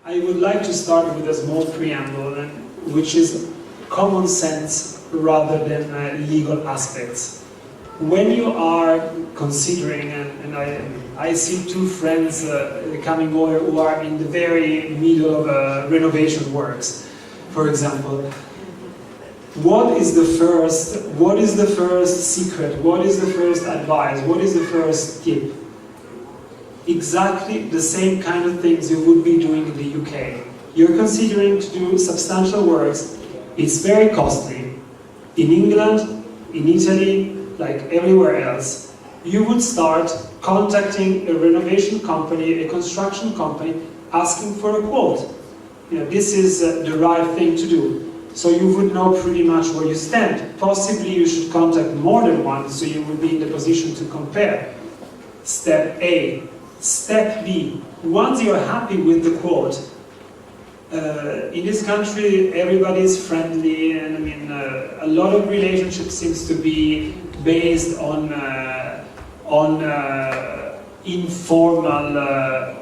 I would like to start with a small preamble, which is common sense rather than legal aspects. When you are considering, and I see two friends coming over who are in the very middle of renovation works, for example, what is the first secret, what is the first advice, what is the first tip? Exactly the same kind of things you would be doing in the UK. You're considering to do substantial works, it's very costly. In England, in Italy, like everywhere else, you would start contacting a renovation company, a construction company, asking for a quote. You know, this is the right thing to do. So you would know pretty much where you stand. Possibly you should contact more than one, so you will be in the position to compare. Step A. Step B. Once you're happy with the quote, in this country everybody is friendly, and I mean a lot of relationships seems to be based on informal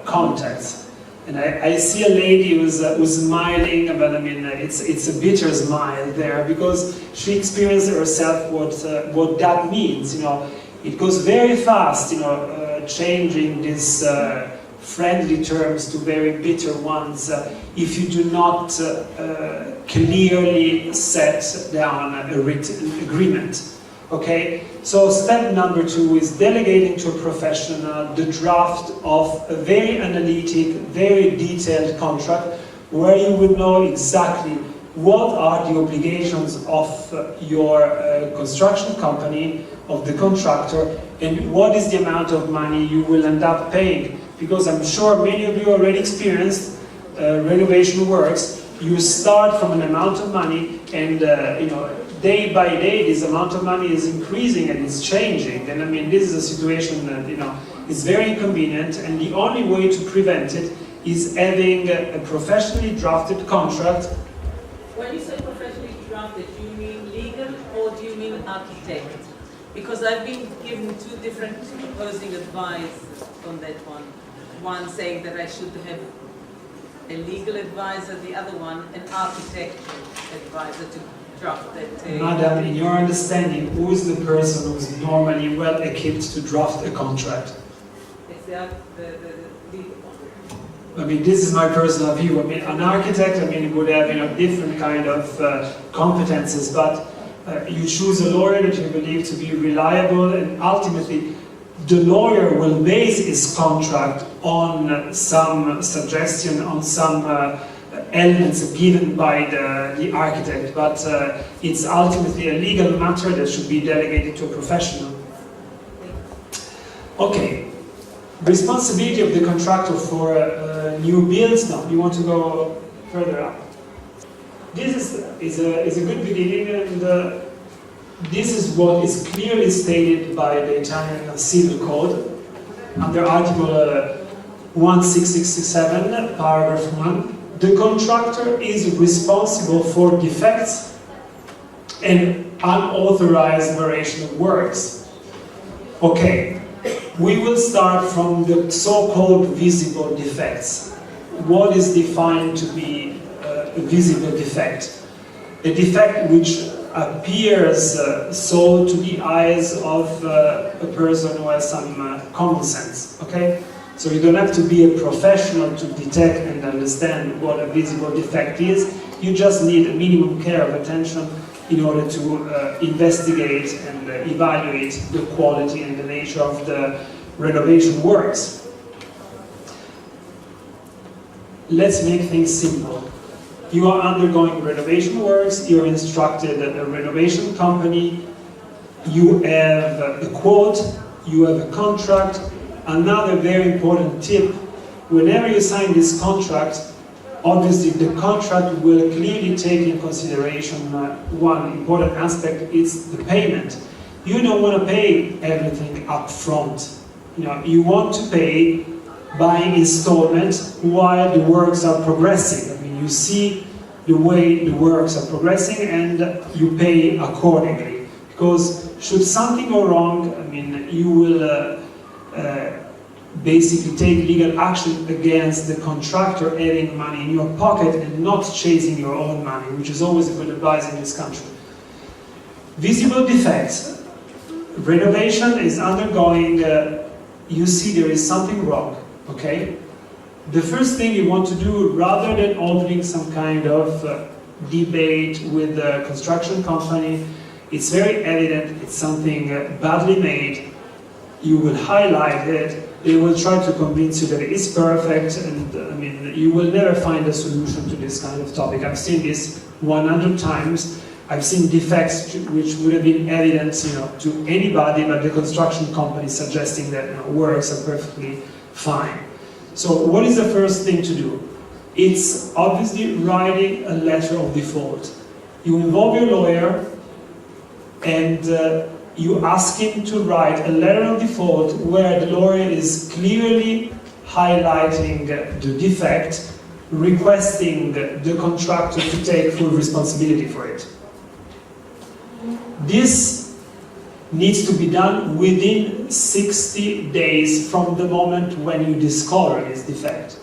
contacts. And I see a lady who's smiling, but I mean it's a bitter smile there, because she experienced herself what that means. You know, it goes very fast. You know, changing these friendly terms to very bitter ones if you do not clearly set down a written agreement. Okay, so step number 2 is delegating to a professional the draft of a very analytic, very detailed contract where you would know exactly what are the obligations of your construction company, of the contractor, and what is the amount of money you will end up paying. Because I'm sure many of you already experienced renovation works. You start from an amount of money, and you know, day by day this amount of money is increasing and it's changing. And I mean, this is a situation that, you know, is very inconvenient, and the only way to prevent it is having a professionally drafted contract. When you say professionally drafted, do you mean legal or do you mean architect? Because I've been given two different opposing advice on that one. One saying that I should have a legal advisor, the other one an architect advisor to draft that. Madam, in your understanding, who is the person who is normally well equipped to draft a contract? It's the legal one. I mean, this is my personal view. I mean, an architect, I mean, would have, you know, different kind of competences, but you choose a lawyer that you believe to be reliable, and ultimately the lawyer will base his contract on some suggestion, on some elements given by the architect, but it's ultimately a legal matter that should be delegated to a professional. Okay, responsibility of the contractor for new builds. Now, you want to go further up. This is a good beginning, and this is what is clearly stated by the Italian Civil Code under Article 16667, paragraph 1. The contractor is responsible for defects and unauthorized variation of works. Okay, we will start from the so-called visible defects. What is defined to be a visible defect? A defect which appears so to the eyes of a person who has some common sense. Okay? So you don't have to be a professional to detect and understand what a visible defect is. You just need a minimum care of attention in order to investigate and evaluate the quality and the nature of the renovation works. Let's make things simple. You are undergoing renovation works, you're instructed a renovation company, you have a quote, you have a contract. Another very important tip, whenever you sign this contract, obviously the contract will clearly take in consideration one important aspect, it's the payment. You don't want to pay everything up front. You know, you want to pay by installment while the works are progressing. I mean, you see the way the works are progressing and you pay accordingly. Because should something go wrong, I mean, you will basically take legal action against the contractor having money in your pocket and not chasing your own money, which is always a good advice in this country. Visible defects. Renovation is undergoing, you see there is something wrong, okay? The first thing you want to do, rather than opening some kind of debate with the construction company, it's very evident it's something badly made. You will highlight it. They will try to convince you that it is perfect, and I mean, you will never find a solution to this kind of topic. I've seen this 100 times. I've seen defects which would have been evident, to anybody, but the construction company suggesting that works are perfectly fine. So what is the first thing to do? It's obviously writing a letter of default. You involve your lawyer and you ask him to write a letter of default where the lawyer is clearly highlighting the defect, requesting the contractor to take full responsibility for it. This needs to be done within 60 days from the moment when you discover this defect.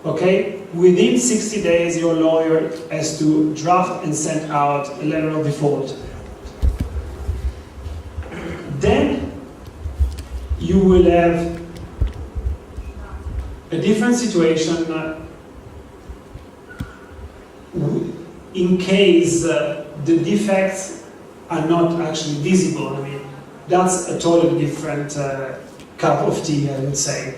Okay? Within 60 days your lawyer has to draft and send out a letter of default. Then you will have a different situation in case the defects are not actually visible. I mean, that's a totally different cup of tea, I would say.